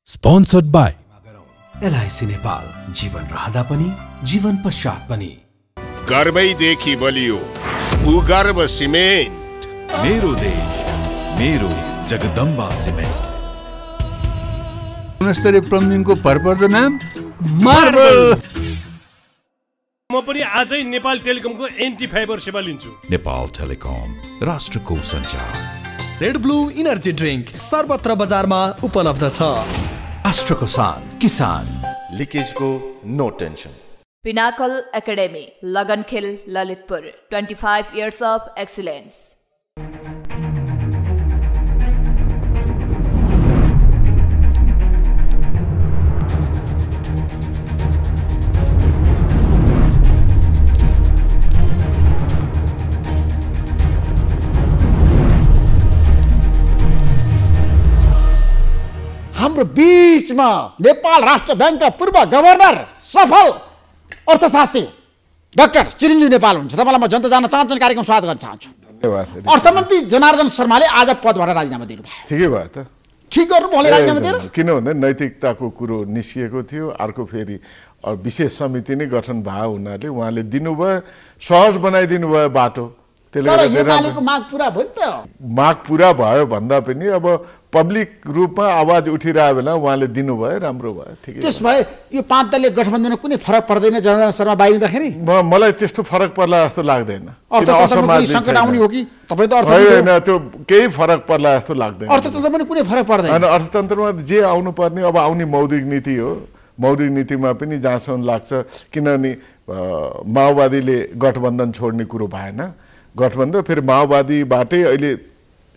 Sponsored by LIC Nepal, जीवन रहँदा पनि जीवन पश्चात पनि। गर्वैदेखि बलियो भूगर्भ सिमेन्ट। मेरो देश मेरो जगदम्बा सिमेन्ट। गुणस्तरीय प्लम्बिङको भरपर्दो नाम मार्बल। म पनि आजै नेपाल टेलिकमको एन्टी फाइबर सेवा लिन्छु। नेपाल टेलिकम, राष्ट्रको सञ्चार। रेड ब्लू इनर्जी ड्रिंक सर्वत्र बजारमा उपलब्ध छ। राष्ट्रको शान, किसान। लिकेज को no tension. Pinnacle Academy, Lagankhil, Lalitpur. 25 years of excellence. हाम्रो बीचमा नेपाल राष्ट्र बैंकका पूर्व गभर्नर सफल अर्थशास्त्री डाक्टर चिरञ्जीवी नेपाल हुन्छ। तपाईलाई म जनता जान चाहन्छु कार्यक्रम स्वागत गर्न चाहन्छु। धन्यवाद। अर्थमन्त्री जनार्दन शर्माले आज पदबाट राजीनामा दिनुभयो। ठिकै भयो त। ठिक गर्नु भोलि राजीनामा दिएर किन भन्दा नैतिकताको कुरो निस्किएको थियो। अर्को फेरि विशेष समिति नै गठन भयो हुनाले उहाँले दिनुभयो, सहज बनाइदिनु भयो बाटो। त्यसले गर्दा एमालेको माग पुरा भयो नि त। माग पुरा भयो भन्दा पनि अब पब्लिक रूपमा आवाज उठिरहेको बेला उहाँले दिनुभयो, राम्रो भयो। ठिकै। त्यसभए यो पाँच दलीय गठबन्धनमा कुनै फरक पर्दैन जनार्दन शर्मा बाहिरिँदाखेरि? मलाई त्यस्तो फरक पर्ला जस्तो लाग्दैन। अर्थतन्त्रमा सङ्कट आउने हो कि तपाईँ त होइन, त्यो केही फरक पर्ला जस्तो लाग्दैन। अर्थतन्त्रमा पनि कुनै फरक पर्दैन। होइन, अर्थतन्त्रमा जे आउनु पर्ने अब आउने मौद्रिक नीति हो। मौद्रिक नीतिमा पनि जहाँसम्म लाग्छ, किनभने माओवादीले गठबन्धन छोड्ने कुरो भएन। गठबन्धन फेरि माओवादीबाटै अहिले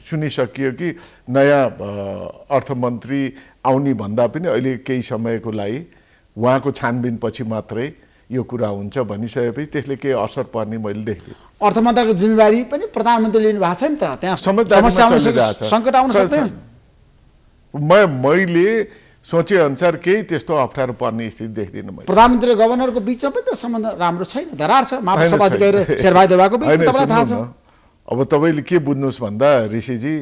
सुनिसकियो कि नयाँ अर्थमन्त्री आउने भन्दा पनि अहिले केही समयको लागि उहाँको छानबिन पछि मात्रै यो कुरा हुन्छ भनिसकेपछि त्यसले केही असर पर्ने मैले देख्दिनँ। अर्थमन्त्रीको जिम्मेवारी पनि प्रधानमन्त्रीले लिनु भएको छ नि त। त्यहाँ समस्या आउन सक्छ, सङ्कट आउन सक्दैन। मैले सोचे अनुसार केही त्यस्तो अप्ठ्यारो पर्ने स्थिति देख्दिनँ मैले। प्रधानमन्त्री र गभर्नरको बिचमा पनि त सम्बन्ध राम्रो छैन, दरार छ। माधव अधिकारी र शेरबहादुर देवाको बिचमा तपाईँलाई थाहा छ। अब तपाईँले के बुझ्नुहोस् भन्दा ऋषिजी,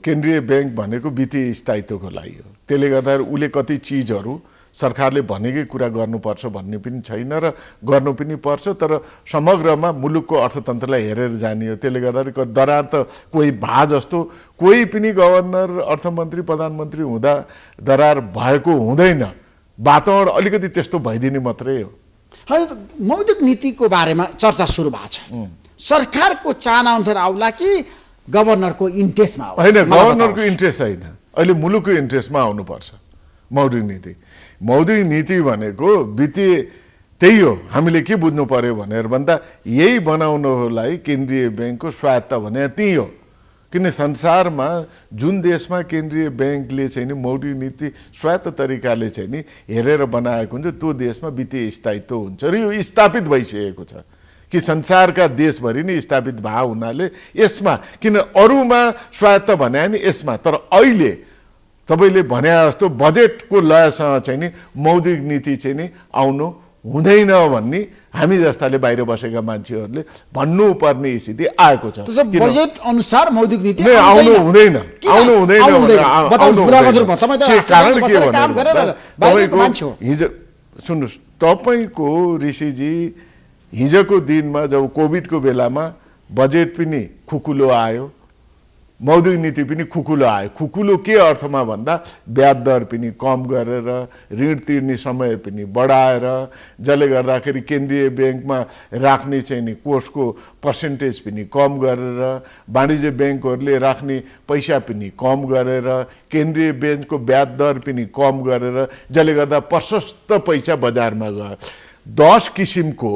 केन्द्रीय ब्याङ्क भनेको वित्तीय स्थायित्वको लागि हो। त्यसले गर्दा उसले कति चिजहरू सरकारले भनेकै कुरा गर्नुपर्छ भन्ने पनि छैन र गर्नु पनि पर्छ, तर समग्रमा मुलुकको अर्थतन्त्रलाई हेरेर जाने हो। त्यसले गर्दा दरार त कोही भा जस्तो कोही पनि गभर्नर, अर्थमन्त्री, प्रधानमन्त्री हुँदा दरार भएको हुँदैन। वातावरण अलिकति त्यस्तो भइदिने मात्रै हो। मौद्रिक नीतिको बारेमा चर्चा सुरु भएको छ। सरकारको चाहना अनुसार आउला कि गभर्नरको इन्ट्रेस्टमा आउला? होइन, गभर्नरको इन्ट्रेस्ट होइन, अहिले मुलुकको इन्ट्रेस्टमा आउनुपर्छ मौद्रिक नीति। मौद्रिक नीति भनेको वित्तीय त्यही हो। हामीले के बुझ्नु पर्यो भनेर भन्दा यही बनाउनलाई केन्द्रीय ब्याङ्कको स्वायत्ता भने त्यही हो। किन संसारमा जुन देशमा केन्द्रीय ब्याङ्कले चाहिँ नि मौद्रिक नीति स्वायत्त तरिकाले चाहिँ नि हेरेर बनाएको हुन्छ, त्यो देशमा वित्तीय स्थायित्व हुन्छ र यो स्थापित भइसकेको छ कि संसारका देशभरि नै स्थापित भए हुनाले यसमा, किन अरूमा स्वायत्त भने नि यसमा, तर अहिले तपाईँले भने जस्तो बजेटको लयसँग चाहिँ नि मौद्रिक नीति चाहिँ नि आउनु हुँदैन भन्ने हामी जस्ताले बाहिर बसेका मान्छेहरूले भन्नुपर्ने स्थिति आएको छ। बजेट अनुसार मौद्रिक नीति आउनु हुँदैन, आउनु हुँदैन। हिजो सुन्नुहोस्, तपाईँको ऋषिजी हिजोको दिनमा जब कोभिडको बेलामा बजेट पनि खुकुलो आयो, मौद्रिक नीति पनि खुकुलो आयो। खुकुलो के अर्थमा भन्दा ब्याज दर पनि कम गरेर, ऋण तिर्ने समय पनि बढाएर, जसले गर्दाखेरि केन्द्रीय ब्याङ्कमा राख्ने चाहिँ नि कोषको पर्सेन्टेज पनि कम गरेर, वाणिज्य ब्याङ्कहरूले राख्ने पैसा पनि कम गरेर, केन्द्रीय ब्याङ्कको ब्याज दर पनि कम गरेर, जसले गर्दा प्रशस्त पैसा बजारमा गयो। 10 किसिमको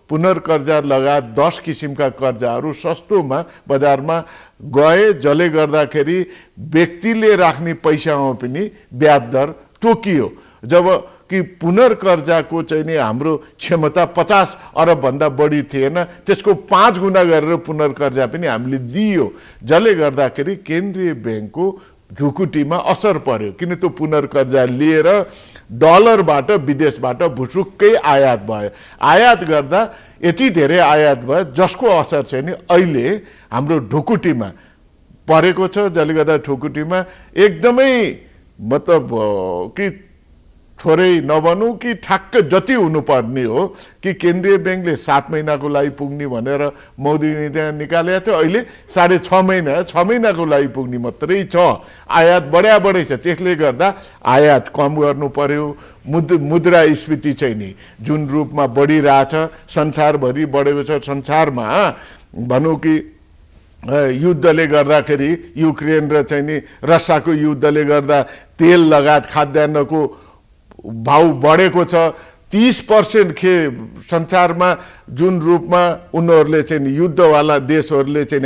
पुनर्कर्जा लगायत 10 किसिमका कर्जाहरू सस्तोमा बजारमा गए, जसले गर्दाखेरि व्यक्तिले राख्ने पैसामा पनि ब्याज दर तोकियो। जब कि पुनर्कर्जाको चाहिँ नि हाम्रो क्षमता 50 अरबभन्दा बढी थिएन, त्यसको 5 गुणा गरेर पुनर्कर्जा पनि हामीले दियो, जसले गर्दाखेरि केन्द्रीय ब्याङ्कको ढुकुटीमा असर पर्यो। किन त्यो पुनर्कर्जा लिएर डलरबाट विदेशबाट भुसुक्कै आयात भयो। आयात गर्दा यति धेरै आयात भयो जसको असर चाहिँ नि अहिले हाम्रो ढुकुटीमा परेको छ, जसले गर्दा ढुकुटीमा एकदमै मतलब कि थोरै नभनौँ कि ठ्याक्क जति हुनुपर्ने हो कि केन्द्रीय ब्याङ्कले 7 महिनाको लागि पुग्ने भनेर मोदी नीति निकालेको थियो। अहिले 6.5 महिना 6 महिनाको लागि पुग्ने मात्रै छ। आयात बढ्दै छ, त्यसले गर्दा आयात कम गर्नु पर्यो। मुद्रास्फीति चाहिँ नि जुन रूपमा बढिरहेछ, संसारभरि बढेको छ। संसारमा भनौँ कि युद्धले गर्दाखेरि युक्रेन र चाहिँ नि रसियाको युद्धले गर्दा तेल लगायत खाद्यान्नको भाउ बढेको छ। 30% संसारमा जुन रूपमा उनीहरूले चाहिँ युद्धवाला देशहरूले चाहिँ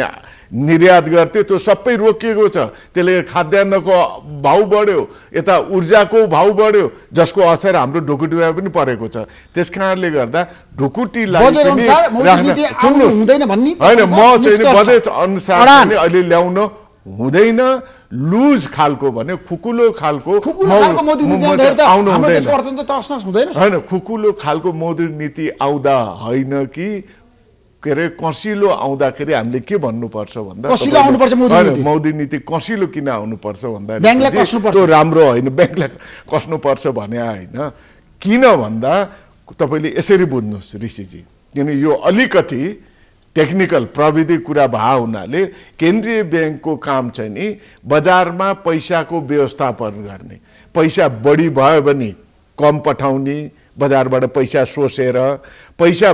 निर्यात गर्थे त्यो सबै रोकिएको छ। त्यसले खाद्यान्नको भाउ बढ्यो, यता ऊर्जाको भाउ बढ्यो, जसको असर हाम्रो ढुकुटीमा पनि परेको छ। त्यस कारणले गर्दा ढुकुटीलाई होइन, म चाहिँ बजेट अनुसार अहिले ल्याउन हुँदैन। लुज खालको भने खुकुलो खालको आउनु होइन, खुकुलो खालको मौद्रिक नीति आउँदा होइन कि के अरे कसिलो आउँदाखेरि हामीले के भन्नुपर्छ भन्दा मौद्रिक नीति कसिलो किन आउनुपर्छ भन्दा त्यो राम्रो होइन, ब्याङ्कलाई कस्नुपर्छ भने होइन। किन भन्दा तपाईँले यसरी बुझ्नुहोस् ऋषिजी, किन यो अलिकति टेक्निकल प्रविधि कुरा भए हुनाले केन्द्रीय ब्याङ्कको काम चाहिँ नि बजारमा पैसाको व्यवस्थापन गर्ने, पैसा बढी भयो भने कम पठाउने, बजारबाट पैसा सोसेर, पैसा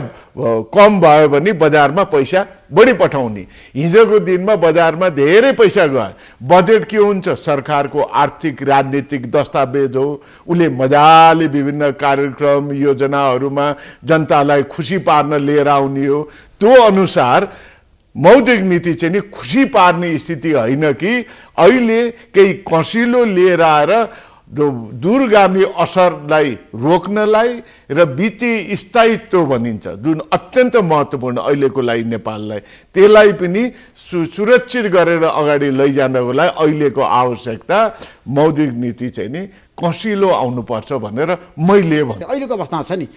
कम भयो भने बजारमा पैसा बढी पठाउने। हिजोको दिनमा बजारमा धेरै पैसा गयो। बजेट के हुन्छ? सरकारको आर्थिक राजनीतिक दस्तावेज हो। उसले मजाले विभिन्न कार्यक्रम योजनाहरूमा जनतालाई खुसी पार्न लिएर आउने हो। त्यो अनुसार मौद्रिक नीति चाहिँ नि खुसी पार्ने स्थिति होइन कि अहिले केही कसिलो लिएर आएर दूरगामी असरलाई रोक्नलाई र वित्तीय स्थायित्व भनिन्छ जुन अत्यन्त महत्त्वपूर्ण अहिलेको लागि नेपाललाई, त्यसलाई पनि सुरक्षित गरेर अगाडि लैजानको लागि अहिलेको आवश्यकता मौद्रिक नीति चाहिँ नि कसिलो आउनुपर्छ भनेर मैले भने। अहिलेको अवस्थामा छ नि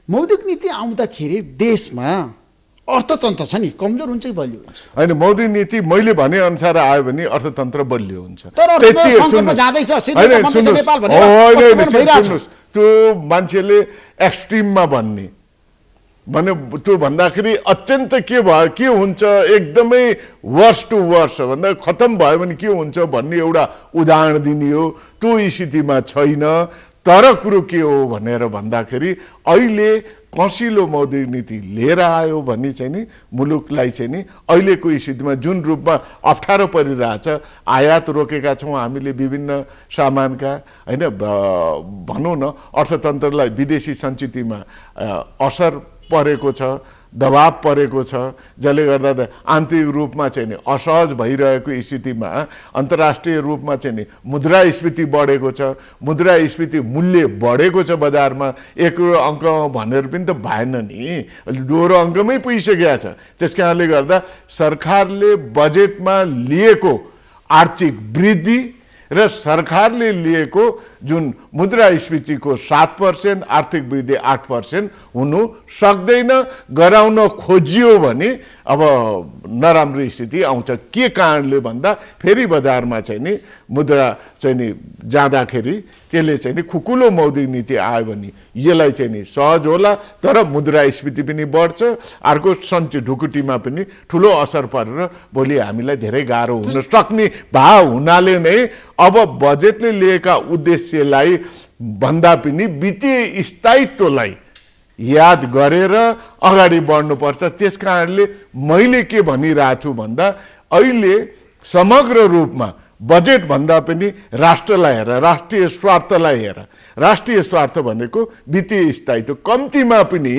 मौद्रिक नीति आउँदाखेरि देशमा अर्थतन्त्र छ नि कमजोर हुन्छ कि बलियो हुन्छ? होइन, मौद्रिक नीति मैले भने अनुसार आयो भने अर्थतन्त्र बलियो हुन्छ। त्यो मान्छेले एक्सट्रिममा भन्ने भने त्यो भन्दाखेरि अत्यन्त के भयो के हुन्छ एकदमै वर्स टु वर्स भन्दा खतम भयो भने के हुन्छ भन्ने एउटा उदाहरण दिने हो। त्यो स्थितिमा छैन। तर कुरो के हो भनेर भन्दाखेरि अहिले कसिलो मौद्रिक नीति लिएर आयो भने चाहिँ नि मुलुकलाई चाहिँ नि अहिलेको स्थितिमा जुन रूपमा अप्ठ्यारो परिरहेछ, आयात रोकेका छौँ हामीले विभिन्न सामानका होइन, भनौँ न अर्थतन्त्रलाई विदेशी सञ्चितमा असर परेको छ, दबाब परेको छ, जसले गर्दा आन्तरिक रूपमा चाहिँ नि असहज भइरहेको स्थितिमा अन्तर्राष्ट्रिय रूपमा चाहिँ नि मुद्रास्फीति बढेको छ। मुद्रास्फीति मूल्य बढेको छ बजारमा। एक अङ्क भनेर पनि त भएन नि, दोहोरो अङ्कमै पुगिसकेको छ। त्यस कारणले गर्दा सरकारले बजेटमा लिएको आर्थिक वृद्धि र सरकारले लिएको जुन मुद्रास्फीतिको 7%, आर्थिक वृद्धि 8% हुनु सक्दैन। गराउन खोजियो भने अब नराम्रो स्थिति आउँछ। के कारणले भन्दा फेरि बजारमा चाहिँ नि मुद्रा चाहिँ नि जाँदाखेरि त्यसले चाहिँ नि खुकुलो मौद्रिक नीति आयो भने यसलाई चाहिँ नि सहज होला, तर मुद्रास्फीति पनि बढ्छ। अर्को सञ्चय ढुकुटीमा पनि ठुलो असर परेर भोलि हामीलाई धेरै गाह्रो हुन सक्ने भाव हुनाले नै अब बजेटले लिएका उद्देश्यलाई भन्दा पनि वित्तीय स्थायित्वलाई याद गरेर अगाडि बढ्नुपर्छ। त्यस कारणले मैले के भनिरहेको छु भन्दा अहिले समग्र रूपमा बजेट भन्दा पनि राष्ट्रलाई हेर, राष्ट्रिय स्वार्थलाई हेर। राष्ट्रिय स्वार्थ भनेको वित्तीय स्थायित्व, कम्तीमा पनि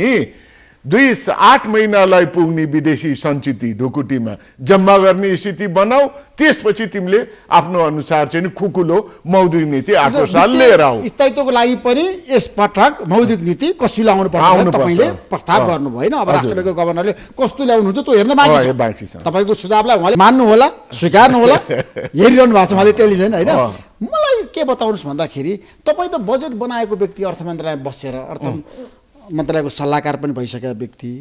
8 महिनालाई पुग्ने विदेशी सञ्चित ढुकुटीमा जम्मा गर्ने स्थिति बनाऊ। त्यसपछि तिमीले आफ्नो अनुसार चाहिँ खुकुलो मौद्रिक नीति अर्को साल लिएर आऊ। स्थायित्वको लागि पनि यस पटक मौद्रिक नीति कसिलो आउनुपर्छ तपाईले प्रस्ताव गर्नु भएन। अब राष्ट्र ब्याङ्कको गभर्नरले कस्तो ल्याउनुहुन्छ त्यो हेर्न बाँकी छ। तपाईको सुझावलाई उहाँले मान्नु होला, स्वीकार्नु होला, हेरिरहनु भएको छ उहाँले टेलिभिजन होइन। मलाई के बताउनुहोस् भन्दाखेरि तपाईँ त बजेट बनाएको व्यक्ति, अर्थ मन्त्रालयमा बसेर अर्थ मन्त्रालयको सल्लाहकार पनि भइसकेका व्यक्ति,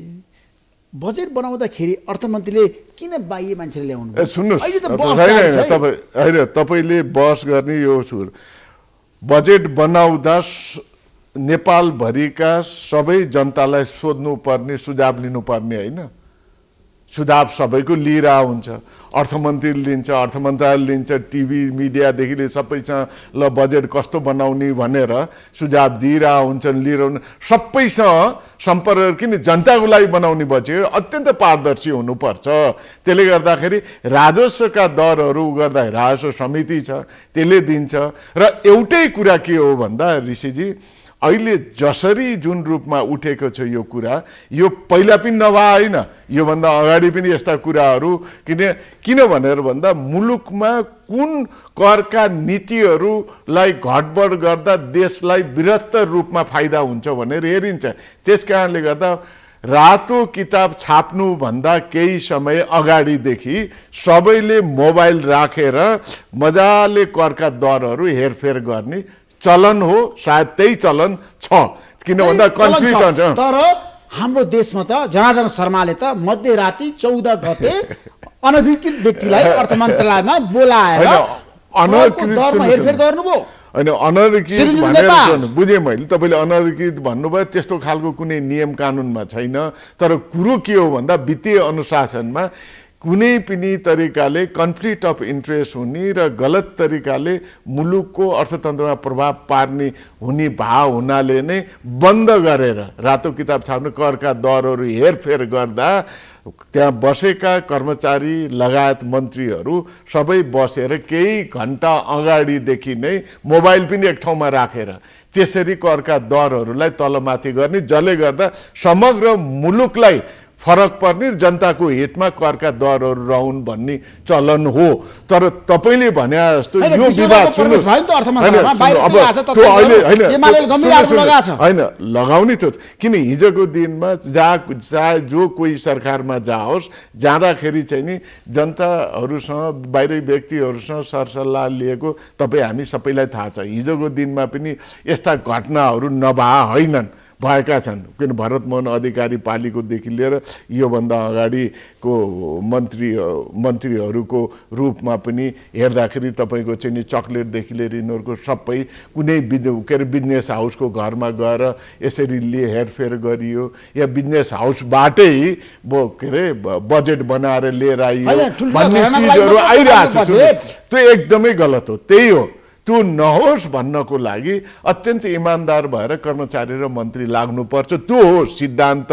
बजेट बनाउँदाखेरि अर्थमन्त्रीले किन बाह्य मान्छेले ल्याउनु? सुन्नुहोस् होइन, तपाईँले बहस गर्ने यो बजेट बनाउँदा नेपालभरिका सबै जनतालाई सोध्नुपर्ने सुझाव लिनुपर्ने होइन सुझाव सबैको लिइरह हुन्छ अर्थमन्त्री लिन्छ अर्थ मन्त्रालय लिन्छ टिभी मिडियादेखि लिएर सबैसँग ल बजेट कस्तो बनाउने भनेर सुझाव दिइरह हुन्छन् लिइरहनु सबैसँग सम्पर्क किन जनताको लागि बनाउने बजेट अत्यन्त पारदर्शी हुनुपर्छ त्यसले गर्दाखेरि राजस्वका दरहरू गर्दा राजस्व समिति छ त्यसले दिन्छ र एउटै कुरा के हो भन्दा ऋषिजी अहिले जसरी जुन रूपमा उठेको छ यो कुरा यो पहिला पनि नभएन योभन्दा अगाडि पनि यस्ता कुराहरू किन भनेर भन्दा मुलुकमा कुन करका नीतिहरूलाई घटबड गर्दा देशलाई बृहत्तर रूपमा फाइदा हुन्छ भनेर हेरिन्छ त्यसकारणले गर्दा रातो किताब छाप्नुभन्दा केही समय अगाडिदेखि सबैले मोबाइल राखेर मजाले करका दरहरू हेरफेर गर्ने चलन हो सायद त्यही चलन छ किन भन्दा कन्फ्युजन छ तर हाम्रो देशमा त जनार्दन शर्माले त मध्यराती 14 गते अनधिकृत व्यक्तिलाई अर्थ मन्त्रालयमा बोलाएर दरमा हेरफेर गर्नुभयो होइन अनधिकृत भनेर बुझेँ मैले तपाईँले अनधिकृत भन्नुभयो त्यस्तो खालको कुनै नियम कानुनमा छैन तर कुरो के हो भन्दा वित्तीय अनुशासनमा कुनै पनि तरिकाले कन्फ्लिक्ट अफ इन्ट्रेस्ट हुने र गलत तरिकाले मुलुकको अर्थतन्त्रमा प्रभाव पार्ने हुने भाव हुनाले नै बन्द गरेर रातो किताब छाप्ने करका दरहरू हेरफेर गर्दा त्यहाँ बसेका कर्मचारी लगायत मन्त्रीहरू सबै बसेर केही घण्टा अगाडिदेखि नै मोबाइल पनि एक ठाउँमा राखेर त्यसरी करका दरहरूलाई तलमाथि गर्ने जसले गर्दा समग्र मुलुकलाई फरक पर्ने जनताको हितमा करका दरहरू रहन् भन्ने चलन हो तर तपाईले भने जस्तो यो विवाद होइन लगाउने त किन हिजोको दिनमा चाहे जो कोही सरकारमा जाओस् जाँदाखेरि चाहिँ नि जनताहरूसँग बाहिरी व्यक्तिहरूसँग सरसल्लाह लिएको तपाईँ हामी सबैलाई थाहा छ हिजोको दिनमा पनि यस्ता घटनाहरू नभए होइनन् भएका छन् किन भरतमोहन अधिकारी पालिकोदेखि लिएर योभन्दा अगाडिको मन्त्रीहरूको रूपमा पनि हेर्दाखेरि तपाईँको चाहिँ नि चक्लेटदेखि लिएर यिनीहरूको सबै कुनै बिजनेस हाउसको घरमा गएर यसरी हेरफेर गरियो या बिजनेस हाउसबाटै के अरे बजेट बनाएर लिएर आइयो भन्ने चिजहरू आइरहेको छ त्यो एकदमै गलत हो त्यही हो त्यो नहोस् भन्नको लागि अत्यन्त इमानदार भएर कर्मचारी र मन्त्री लाग्नुपर्छ त्यो हो सिद्धान्त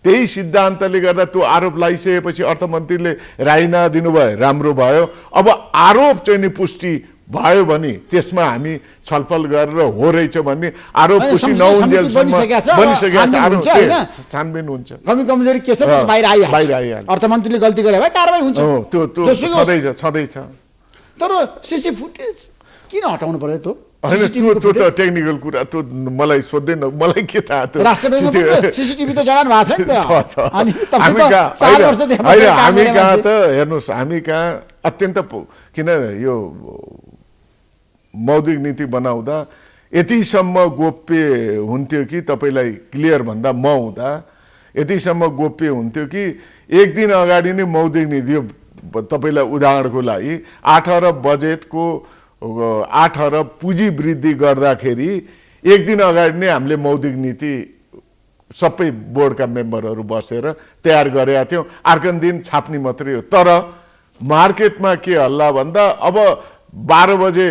त्यही सिद्धान्तले गर्दा त्यो आरोप लगाइसकेपछि अर्थमन्त्रीले राजीनामा दिनुभयो राम्रो भयो अब आरोप चाहिँ नि पुष्टि भयो भने त्यसमा हामी छलफल गरेर हो रहेछ भन्ने आरोप पुष्टि नहुन्जेलसम्म बनिसकेको छ छानबिन हुन्छ कमी कमजोरी के छ बाहिर आइहाल्छ अर्थमन्त्रीले गल्ती गरे भए कारबाही हुन्छ त्यो छँदैछ तर सीसी फुटेज किन हटाउनु पर्यो त त्यो त टेक्निकल कुरा त्यो मलाई सोध्दैन मलाई के थाहा त्यो राष्ट्रपतिको सीसीटीभी त जडान भएको छ नि त अनि हामी कहाँ त हेर्नुहोस् हामी कहाँ अत्यन्त किन यो मौद्रिक नीति बनाउँदा यतिसम्म गोप्य हुन्थ्यो कि तपाईँलाई क्लियर भन्दा म हुँदा यतिसम्म गोप्य हुन्थ्यो कि एक दिन अगाडि नै मौद्रिक नीति तपाईँलाई उदाहरणको लागि 8 अरब बजेटको 8 अरब पुँजी वृद्धि गर्दाखेरि एक दिन अगाडि नै हामीले मौद्रिक नीति सबै बोर्डका मेम्बरहरू बसेर तयार गरेका थियौँ अर्को दिन छाप्ने मात्रै हो तर मार्केटमा के हल्ला भन्दा अब 12 बजे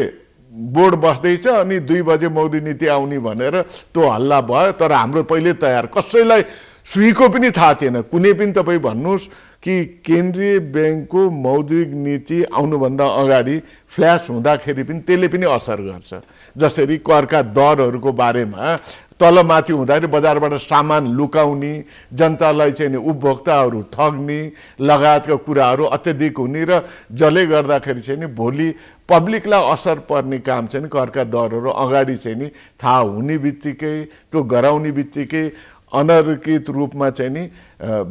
बोर्ड बस्दैछ अनि 2 बजे मौद्रिक नीति आउने भनेर त्यो हल्ला भयो तर हाम्रो पहिले तयार कसैलाई सुईको पनि थाहा थिएन कुनै पनि तपाईँ भन्नुहोस् कि केन्द्रीय ब्याङ्कको मौद्रिक नीति आउनुभन्दा अगाडि फ्ल्यास हुँदाखेरि पनि त्यसले पनि असर गर्छ जसरी करका दरहरूको बारेमा तलमाथि हुँदाखेरि बजारबाट सामान लुकाउने जनतालाई चाहिँ उपभोक्ताहरू ठग्ने लगायतका कुराहरू अत्यधिक हुने र जसले गर्दाखेरि चाहिँ भोलि पब्लिकलाई असर पर्ने काम चाहिँ करका दरहरू अगाडि चाहिँ थाहा हुने बित्तिकै त्यो गराउने बित्तिकै अनधिकृत रूपमा चाहिँ नि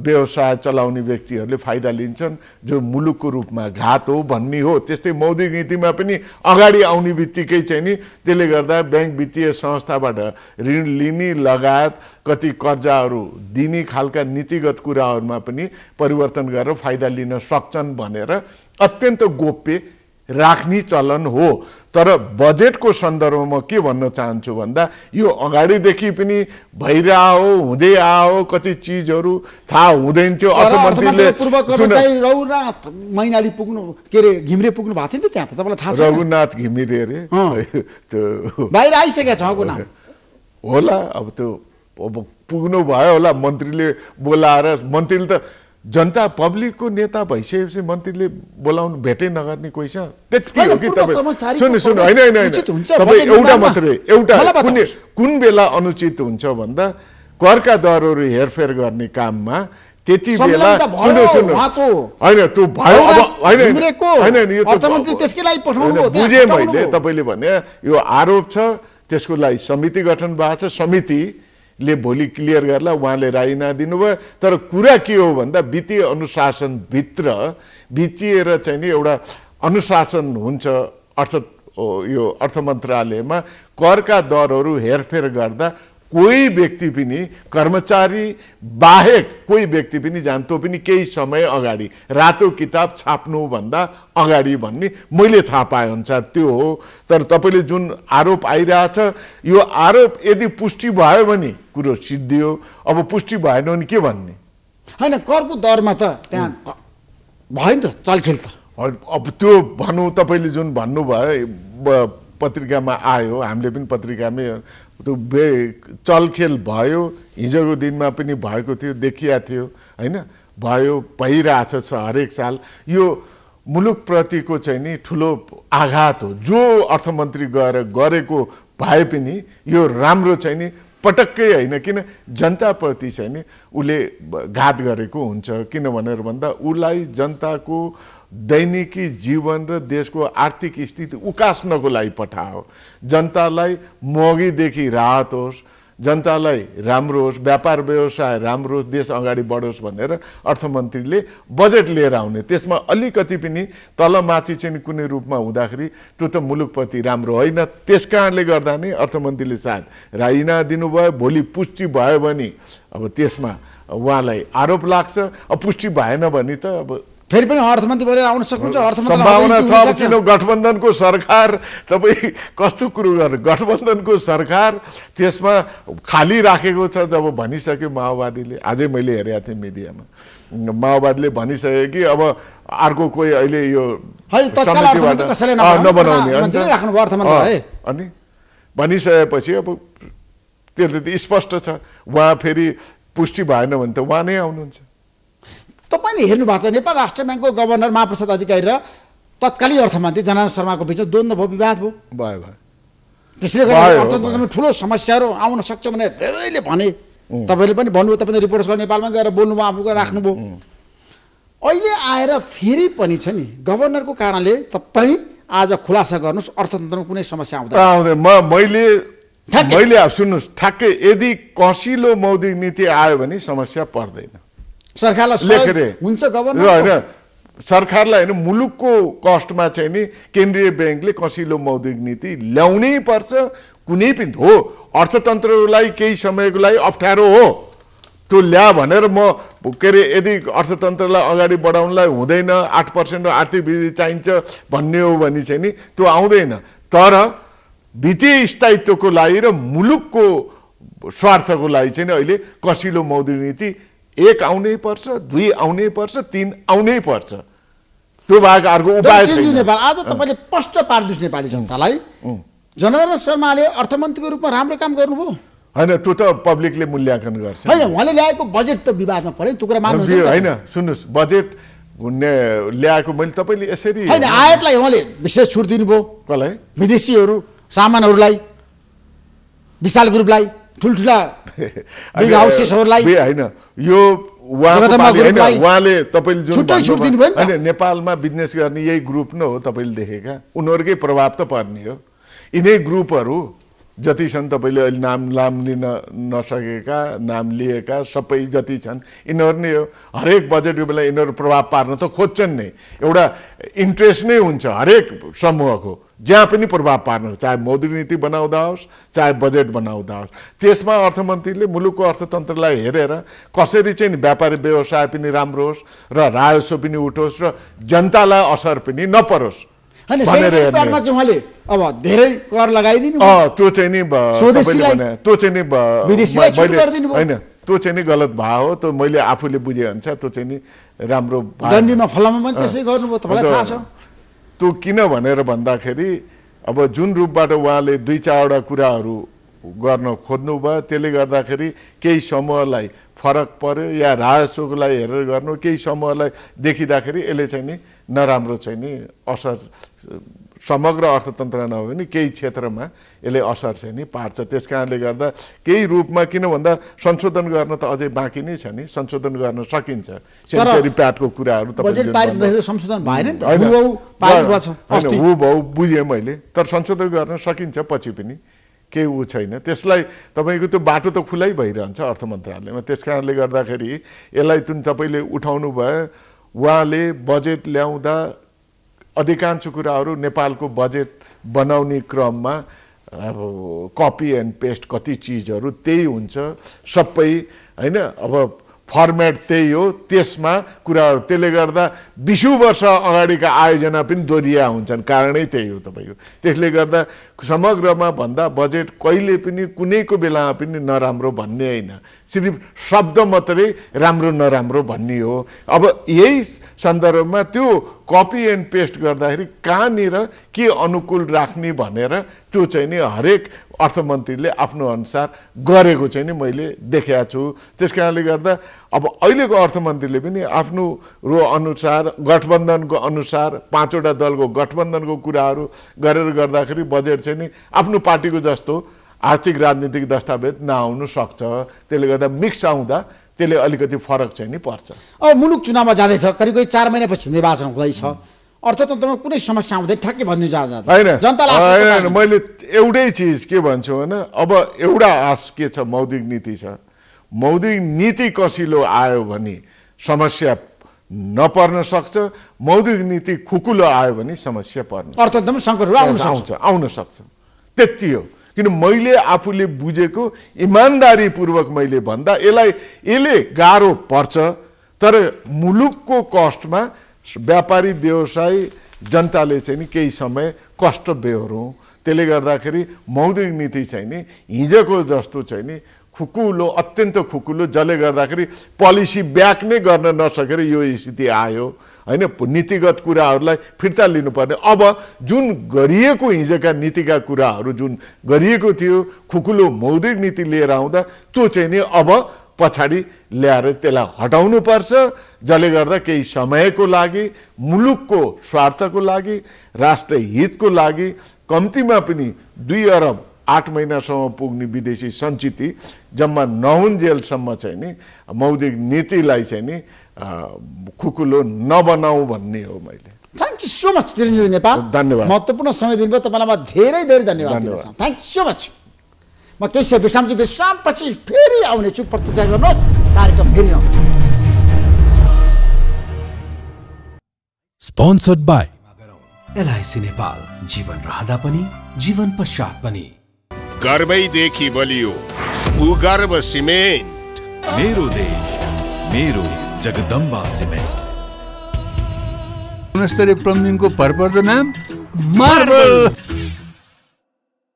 व्यवसाय चलाउने व्यक्तिहरूले फाइदा लिन्छन् जो मुलुकको रूपमा घात हो भन्ने हो त्यस्तै मौद्रिक नीतिमा पनि अगाडि आउने बित्तिकै चाहिँ नि त्यसले गर्दा ब्याङ्क वित्तीय संस्थाबाट ऋण लिने लगायत कति कर्जाहरू दिने खालका नीतिगत कुराहरूमा पनि परिवर्तन गरेर फाइदा लिन सक्छन् भनेर अत्यन्त गोप्य राख्ने चलन हो। तर बजेटको सन्दर्भमा के भन्न चाहन्छु भन्दा यो अगाडिदेखि पनि भइरह्यो, हुँदै आयो, कति चिजहरू थाहा हुँदैन थियो। अर्थमन्त्रीले पूर्व कर्मचारी रघुनाथ मैनाली पुग्नु के अरे घिमिरे पुग्नु भएको थियो नि त त्यहाँ, त तपाईँलाई थाहा छ? रघुनाथ घिमिरे रे त्यो बाहिर आइसकेको छ उहाँको नाम होला। अब त्यो अब पुग्नु भयो होला, मन्त्रीले बोलाएर। मन्त्रीले त जनता पब्लिकको नेता भइसकेपछि मन्त्रीले बोलाउनु भेटै नगर्ने कोही छ? त्यति हो कि तपाईँ सुन्नु होइन तपाईँ एउटा मात्रै एउटा कुन बेला अनुचित हुन्छ भन्दा करका दरहरू हेरफेर गर्ने काममा त्यति बेला सुन्नु होइन त्यो भयो। अब अर्थमन्त्री त्यसकै लागि पठाउनु बुझेँ मैले तपाईँले भने यो आरोप छ, त्यसको लागि समिति गठन भएको छ, समितिले भोलि क्लियर गर्ला, उहाँले राय दिनुभयो। तर कुरा के हो भन्दा वित्तीय अनुशासनभित्र वित्तीय र चाहिँ नि एउटा अनुशासन हुन्छ यो अर्थ मन्त्रालयमा। करका दरहरू हेरफेर गर्दा कोही व्यक्ति पनि कर्मचारी बाहेक कोही व्यक्ति पनि जान्थ्यो पनि केही समय अगाडि रातो किताब छाप्नुभन्दा अगाडि भन्ने मैले थाहा पाए अनुसार त्यो हो। तर तपाईँले जुन आरोप आइरहेछ यो आरोप यदि पुष्टि भयो भने कुरो सिद्धियो, अब पुष्टि भएन भने के भन्ने? होइन करको दरमा त त्यहाँ भयो नि त चलखेल त। अब त्यो भनौँ तपाईँले जुन भन्नुभयो पत्रिकामा आयो, हामीले पनि पत्रिकामै त्यो चलखेल भयो, हिजोको दिनमा पनि भएको थियो, देखिया थियो होइन, भयो, भइरहेछ हरेक साल। यो मुलुकप्रतिको चाहिँ नि ठुलो आघात हो। जो अर्थमन्त्री गएर गरेको भए पनि यो राम्रो चाहिँ नि पटक्कै होइन, किन जनताप्रति चाहिँ नि उसले घात गरेको हुन्छ। किन भनेर भन्दा उसलाई जनताको दैनिकी जीवन र देशको आर्थिक स्थिति उकास्नको लागि पठायो। जनतालाई महँगीदेखि राहत होस्, जनतालाई राम्रो होस्, व्यापार व्यवसाय राम्रो होस्, देश अगाडि बढोस् भनेर अर्थमन्त्रीले बजेट लिएर आउने। त्यसमा अलिकति पनि तलमाथि चाहिँ कुनै रूपमा हुँदाखेरि त्यो त मुलुकप्रति राम्रो होइन। त्यस कारणले गर्दा नै अर्थमन्त्रीले सायद राय दिनुभयो। भोलि पुष्टि भयो भने अब त्यसमा उहाँलाई आरोप लाग्छ, अब पुष्टि भएन भने त अब फेरि पनि अर्थमन्त्री बनेर आउन सक्नुहुन्छ। सम्भावना छ किन गठबन्धनको सरकार तपाईँ कस्तो कुरो गर्नु, गठबन्धनको सरकार त्यसमा खाली राखेको छ। जब भनिसक्यो माओवादीले, अझै मैले हेरेको थिएँ मिडियामा, माओवादीले भनिसक्यो कि अब अर्को कोही अहिले यो नबनाउने अनि भनिसकेपछि अब त्यसले त स्पष्ट छ उहाँ फेरि पुष्टि भएन भने त उहाँ नै आउनुहुन्छ। तपाईँले हेर्नु भएको छ नेपाल राष्ट्र ब्याङ्कको गभर्नर महाप्रसाद अधिकारी र तत्कालीन अर्थमन्त्री जनार्दन शर्माको बिचमा द्वन्द्व भयो, विवाद भयो। त्यसले गर्दा अर्थतन्त्रमा ठुलो समस्याहरू आउन सक्छ भनेर धेरैले भने। तपाईँले पनि भन्नुभयो, तपाईँले रिपोर्टर्स गरेर नेपालमा गएर बोल्नुभयो, आफ्नो राख्नुभयो। अहिले आएर फेरि पनि छ नि गभर्नरको कारणले तपाईँ आज खुलासा गर्नुहोस् अर्थतन्त्रमा कुनै समस्या आउँदैन। मैले सुन्नुहोस् ठ्याक्कै यदि कसिलो मौद्रिक नीति आयो भने समस्या पर्दैन। सरकारलाई हुन्छ गभर्नर होइन, सरकारलाई होइन, मुलुकको कस्टमा चाहिँ नि केन्द्रीय ब्याङ्कले कसिलो मौद्रिक नीति ल्याउनै पर्छ। कुनै पनि हो अर्थतन्त्रलाई केही समयको लागि अप्ठ्यारो हो, त्यो ल्या भनेर म के अरे यदि अर्थतन्त्रलाई अगाडि बढाउनलाई हुँदैन, 8% आर्थिक वृद्धि चाहिन्छ भन्ने हो भने चाहिँ नि त्यो आउँदैन। तर वित्तीय स्थायित्वको लागि र मुलुकको स्वार्थको लागि चाहिँ अहिले कसिलो मौद्रिक नीति 1 आउनै पर्छ, 2 आउनै पर्छ, 3 आउनै पर्छ। त्यो बाहेक अर्को उपाय छैन। नेपाल आज तपाईँले स्पष्ट पारिदिनुहोस् नेपाली जनतालाई, जनार्दन शर्माले अर्थमन्त्रीको रूपमा राम्रो काम गर्नुभयो होइन? त्यो त पब्लिकले मूल्याङ्कन गर्छ होइन। उहाँले ल्याएको बजेट त विवादमा पऱ्यो, त्यो कुरा मान्नु होइन। सुन्नुहोस्, बजेट ल्याएको मैले तपाईँले यसरी होइन, आयातलाई उहाँले विशेष छुट दिनुभयो। कसलाई? विदेशीहरू सामानहरूलाई, विशाल ग्रुपलाई, ठुल्ठुला बिग हाउसेसहरूलाई होइन। यो उहाँले तपाईँले जुन होइन नेपालमा बिजनेस गर्ने यही ग्रुप न हो तपाईँले देखेका, उनीहरूकै प्रभाव त पर्ने हो। यिनै ग्रुपहरू जति छन् तपाईँले अहिले नाम लिन नसकेका, नाम लिएका सबै जति छन् यिनीहरू नै हो। हरेक बजेटको बेला यिनीहरू प्रभाव पार्न त खोज्छन् नै, एउटा इन्ट्रेस्ट नै हुन्छ हरेक समूहको, जहाँ पनि प्रभाव पार्नु, चाहे मौद्रिक नीति बनाउँदा होस् चाहे बजेट बनाउँदा होस्। त्यसमा अर्थमन्त्रीले मुलुकको अर्थतन्त्रलाई हेरेर कसरी चाहिँ व्यापारी व्यवसाय पनि राम्रो होस् र राजस्व पनि उठोस् र जनतालाई असर पनि नपरोस्। हैन भनेर सेकेन्डरी प्याडमा हेर्ने। चाहिँ उहाँले अब धेरै कर लगाइदिनु त्यो चाहिँ नि स्वदेशीलाई, तपाईँले भने त्यो चाहिँ नि विदेशीलाई छुट मैले- गरिदिनु भयो। होइन त्यो चाहिँ नि गलत भयो हो। त्यो मैले आफूले बुझे अनुसार त्यो चाहिँ नि राम्रो भएन। दण्डीमा फलामा पनि त्यसै गर्नुभयो, तपाईँलाई थाहा छ। त्यो किन भनेर भन्दाखेरि अब जुन रूपबाट उहाँले 2-4वटा कुराहरू गर्न खोज्नुभयो, त्यसले गर्दाखेरि केही समूहलाई फरक पर्यो या राजस्वलाई हेरेर गर्नु, केही समूहलाई देखिँदाखेरि यसले चाहिँ नि नराम्रो चाहिँ नि असर समग्र अर्थतन्त्र नभए पनि केही क्षेत्रमा यसले असर चाहिँ नि पार्छ। त्यस कारणले गर्दा केही रूपमा, किन भन्दा संशोधन गर्न त अझै बाँकी नै छ नि, संशोधन गर्न सकिन्छ। सेनिटरी प्याडको कुराहरू बजेट पारित हुँदाखेरि संशोधन भएन नि त, होइन, हुबहु पारित भएको छ अस्ति। होइन, हुबहु बुझेँ मैले, तर संशोधन गर्न सकिन्छ पछि पनि, केही ऊ छैन। त्यसलाई तपाईँको त्यो बाटो त खुलै भइरहन्छ अर्थ मन्त्रालयमा। त्यस कारणले गर्दाखेरि यसलाई जुन तपाईँले उठाउनु भयो, उहाँले बजेट ल्याउँदा अधिकांश कुराहरू नेपालको बजेट बनाउने क्रममा अब कपी एन्ड पेस्ट कति चिजहरू त्यही हुन्छ सबै, होइन। अब फर्मेट त्यही हो, त्यसमा कुराहरू, त्यसले गर्दा 20 वर्ष अगाडिका आयोजना पनि दोहोरिया हुन्छन्, कारणै त्यही हो तपाईँको। त्यसले गर्दा समग्रमा भन्दा बजेट कहिले पनि कुनैको बेलामा पनि नराम्रो भन्ने होइन, सिर्फ शब्द मात्रै राम्रो नराम्रो भन्ने हो। अब यही सन्दर्भमा त्यो कपी एन्ड पेस्ट गर्दाखेरि कहाँनिर के अनुकूल राख्ने भनेर त्यो चाहिँ नि हरेक अर्थमन्त्रीले आफ्नो अनुसार गरेको चाहिँ नि मैले देखेको छु। त्यस कारणले गर्दा अब अहिलेको अर्थमन्त्रीले पनि आफ्नो अनुसार गठबन्धनको अनुसार 5वटा दलको गठबन्धनको कुराहरू गरेर गर्दाखेरि बजेट चाहिँ नि आफ्नो पार्टीको जस्तो आर्थिक राजनीतिक दस्तावेज नआउनु सक्छ। त्यसले गर्दा मिक्स आउँदा त्यसले अलिकति फरक चाहिँ नि पर्छ। अब मुलुक चुनावमा जाँदैछ, करिब करिब 4 महिनापछि निर्वाचन हुँदैछ, अर्थतन्त्रमा कुनै समस्या आउँदैन ठ्याक्कै भन्नु जाँदा होइन। जनतालाई मैले एउटै चिज के भन्छु होइन, अब एउटा आश के छ, मौद्रिक नीति छ। मौद्रिक नीति कसिलो आयो भने समस्या नपर्न सक्छ, मौद्रिक नीति खुकुलो आयो भने समस्या पर्न, अर्थतन्त्रमा सङ्कटहरू आउन सक्छ। त्यति हो। किन मैले आफूले बुझेको इमान्दारीपूर्वक मैले भन्दा यसले गाह्रो पर्छ, तर मुलुकको कष्टमा व्यापारी व्यवसायी जनताले चाहिँ नि केही समय कष्ट बेहोरौँ। त्यसले गर्दाखेरि मौद्रिक नीति चाहिँ नि हिजोको जस्तो चाहिँ नि खुकुलो, अत्यन्त खुकुलो, जसले गर्दाखेरि पोलिसी ब्याक नै गर्न नसकेर यो स्थिति आयो, होइन। नीतिगत कुराहरूलाई फिर्ता लिनुपर्ने, अब जुन गरिएको हिजोका नीतिका कुराहरू जुन गरिएको थियो, खुकुलो मौद्रिक नीति लिएर आउँदा त्यो चाहिँ नि अब पछाडि ल्याएर त्यसलाई हटाउनुपर्छ, जसले गर्दा केही समयको लागि, मुलुकको स्वार्थको लागि, राष्ट्र हितको लागि कम्तीमा पनि 2 अरब 8 महिनासम्म पुग्ने विदेशी सञ्चित जम्मा नहुन्जेलसम्म चाहिँ नि मौद्रिक नीतिलाई चाहिँ नि खुकुलो नबनाऊ भन्ने हो मैले। थ्याङ्क यू सो मच चिरञ्जीवी नेपाल, धन्यवाद। महत्त्वपूर्ण समय दिनुभयो, तपाईँलाई म धेरै धेरै धन्यवाद दिन्छ। Thank you so much. म केही छ विश्रामपछि फेरि आउनेछु, प्रतीक्षा गर्नुहोस्, कार्यक्रम फेरि आउँछ। Sponsored by एलआईसी नेपाल, जीवन रहँदा पनि जीवन पश्चात पनि। गर्वैदेखि बलियो भूगर्भ सिमेन्ट। मेरो देश मेरो जगदम्बा सिमेन्ट। गुणस्तरीय प्लम्बिङको भरपर्दो नाम मार्बल।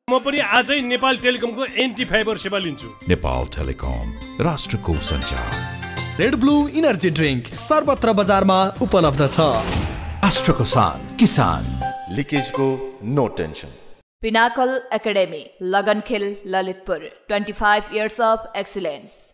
म पनि आजै नेपाल टेलिकमको एन्टी फाइबर सेवा लिन्छु। नेपाल टेलिकम, राष्ट्रको सञ्चार। रेड ब्लू इनर्जी ड्रिङ्क सर्वत्र बजारमा उपलब्ध छ। राष्ट्रको शान, किसान। लिकेजको no tension. Pinnacle Academy, Lagankhel, Lalitpur, 25 years of excellence.